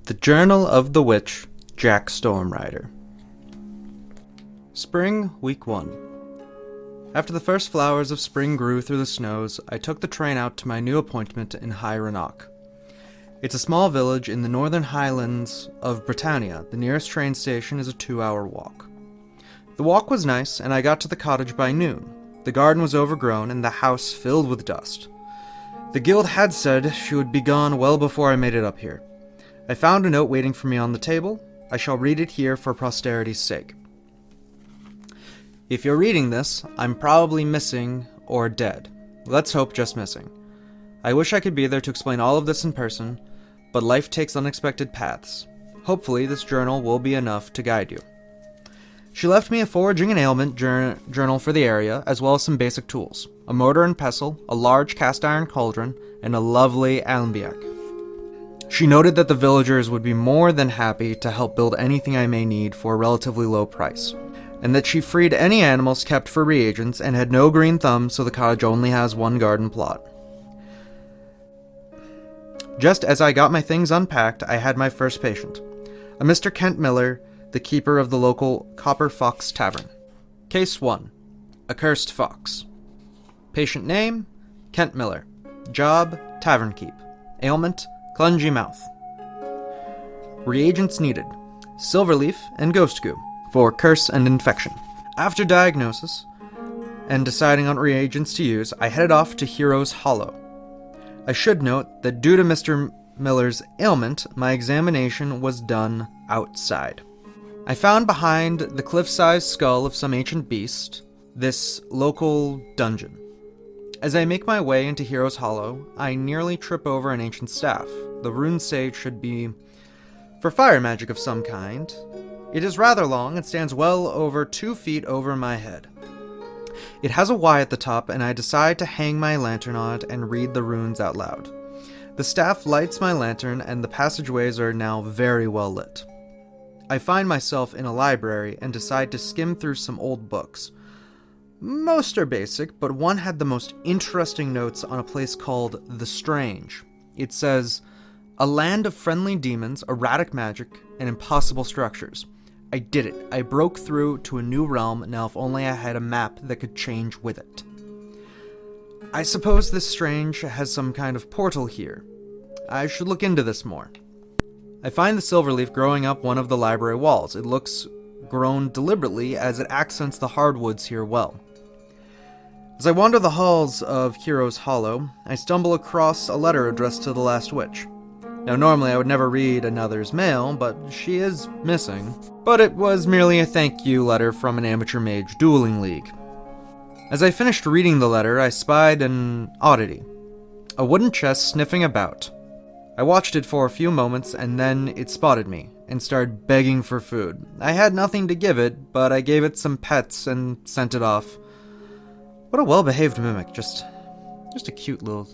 The Journal of the Witch, Jack Storm Ryder. Spring, Week 1. After the first flowers of spring grew through the snows, I took the train out to my new appointment in RyderOnStorm. It's a small village in the northern highlands of Britannia. The nearest train station is a 2-hour walk. The walk was nice, and I got to the cottage by noon. The garden was overgrown, and the house filled with dust. The guild had said she would be gone well before I made it up here. I found a note waiting for me on the table. I shall read it here for posterity's sake. If you're reading this, I'm probably missing or dead. Let's hope just missing. I wish I could be there to explain all of this in person, but life takes unexpected paths. Hopefully this journal will be enough to guide you. She left me a foraging and ailment journal for the area, as well as some basic tools. A mortar and pestle, a large cast iron cauldron, and a lovely alembic. She noted that the villagers would be more than happy to help build anything I may need for a relatively low price, and that she freed any animals kept for reagents and had no green thumb, so the cottage only has one garden plot. Just as I got my things unpacked, I had my first patient, a Mr. Kent Miller, the keeper of the local Copper Fox Tavern. Case 1. A Cursed Fox. Patient name, Kent Miller. Job, tavern keep. Ailment, clungy mouth. Reagents needed, silverleaf and ghost goo for curse and infection. After diagnosis and deciding on reagents to use, I headed off to Heroes Hollow. I should note that due to Mr. Miller's ailment, my examination was done outside. I found behind the cliff-sized skull of some ancient beast this local dungeon. As I make my way into Heroes Hollow, I nearly trip over an ancient staff. The rune sage should be for fire magic of some kind. It is rather long and stands well over 2 feet over my head. It has a Y at the top, and I decide to hang my lantern on it and read the runes out loud. The staff lights my lantern, and the passageways are now very well lit. I find myself in a library and decide to skim through some old books. Most are basic, but one had the most interesting notes on a place called The Strange. It says, "A land of friendly demons, erratic magic, and impossible structures. I did it. I broke through to a new realm. Now if only I had a map that could change with it." I suppose this Strange has some kind of portal here. I should look into this more. I find the silverleaf growing up one of the library walls. It looks grown deliberately as it accents the hardwoods here well. As I wander the halls of Heroes Hollow, I stumble across a letter addressed to the last witch. Now normally I would never read another's mail, but she is missing. But it was merely a thank you letter from an amateur mage dueling league. As I finished reading the letter, I spied an oddity. A wooden chest sniffing about. I watched it for a few moments, and then it spotted me, and started begging for food. I had nothing to give it, but I gave it some pets and sent it off. What a well-behaved mimic, just a cute little...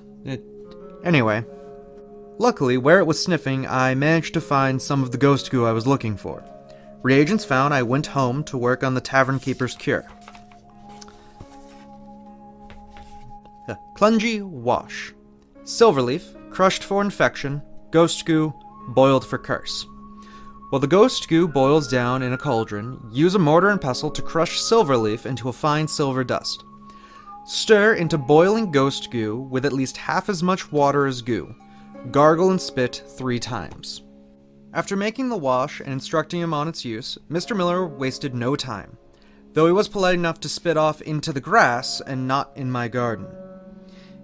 Anyway. Luckily, where it was sniffing, I managed to find some of the ghost goo I was looking for. Reagents found, I went home to work on the tavern keeper's cure. Clungy wash. Silverleaf, crushed for infection. Ghost goo, boiled for curse. While the ghost goo boils down in a cauldron, use a mortar and pestle to crush silverleaf into a fine silver dust. Stir into boiling ghost goo with at least half as much water as goo. Gargle and spit 3 times. After making the wash and instructing him on its use, Mr. Miller wasted no time, though he was polite enough to spit off into the grass and not in my garden.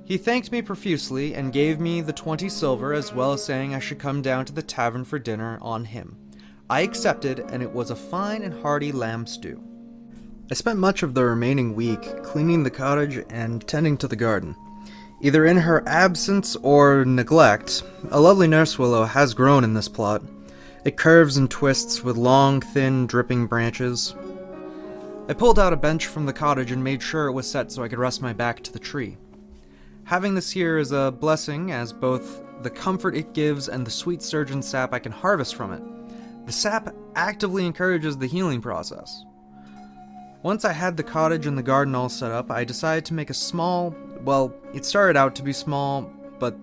He thanked me profusely and gave me the 20 silver, as well as saying I should come down to the tavern for dinner on him. I accepted, and it was a fine and hearty lamb stew. I spent much of the remaining week cleaning the cottage and tending to the garden. Either in her absence or neglect, a lovely nurse willow has grown in this plot. It curves and twists with long, thin, dripping branches. I pulled out a bench from the cottage and made sure it was set so I could rest my back to the tree. Having this here is a blessing, as both the comfort it gives and the sweet surgeon sap I can harvest from it. The sap actively encourages the healing process. Once I had the cottage and the garden all set up, I decided to make a small, well, it started out to be small, but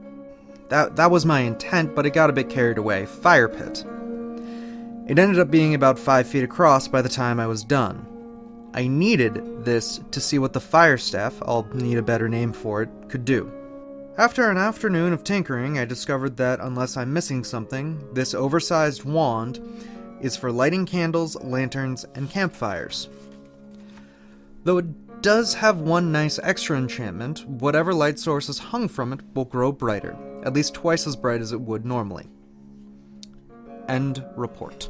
That was my intent, but it got a bit carried away. Fire pit. It ended up being about 5 feet across by the time I was done. I needed this to see what the fire staff, I'll need a better name for it, could do. After an afternoon of tinkering, I discovered that, unless I'm missing something, this oversized wand is for lighting candles, lanterns, and campfires. Though it does have one nice extra enchantment, whatever light source is hung from it will grow brighter, at least twice as bright as it would normally. End report.